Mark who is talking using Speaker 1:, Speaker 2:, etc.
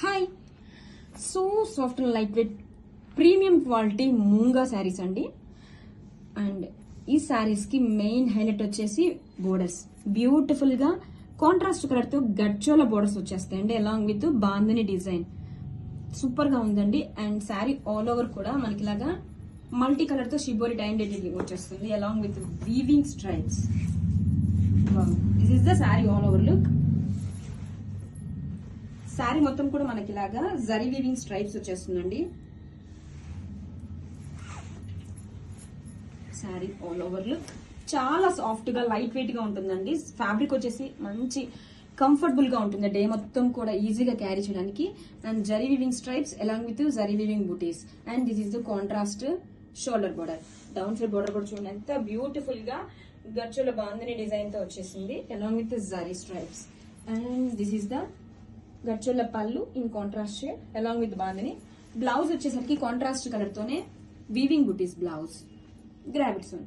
Speaker 1: Hi, so soft and light weight premium quality moonga saris అండి. And ఈ శారీస్ కి మెయిన్ హైలైట్ వచ్చేసి బోర్డర్స్. బ్యూటిఫుల్ గా కాంట్రాస్ట్ కలర్ తో గడ్చోల బోర్డర్స్ వచ్చేస్తాయండి, along with bandhani design. Super గా ఉందండి. అండ్ శారీ ఆల్ ఓవర్ కూడా మనకి ఇలాగా మల్టీ కలర్ తో షిబోరి టైన్ డెటింగ్ వచ్చేస్తుంది, along with weaving stripes. This is the sari all over look. Sari మొత్తం కూడా మనకి ఇలాగా జరీ వీవింగ్ స్ట్రైప్స్ వచ్చేస్తుందండి. శారీ ఆల్ ఓవర్ లుక్ చాలా సాఫ్ట్ గా లైట్ వెయిట్ గా ఉంటుందండి. ఫ్యాబ్రిక్ వచ్చేసి మంచి కంఫర్టబుల్ గా ఉంటుంది, డే మొత్తం కూడా ఈజీగా క్యారీ చేయడానికి. And zari weaving stripes along with zari weaving buttis. And this is the contrast shoulder border. Down side border కూడా చూడండి ఎంత బ్యూటిఫుల్ గా గచ్చుల బాందని డిజైన్ తో వచ్చేసింది, along with zari stripes. And this is the గచ్చుల pallu in contrast shade along with bandhani. Blouse వచ్చేసరికి contrast colour తోనే weaving butis blouse. Grab it son.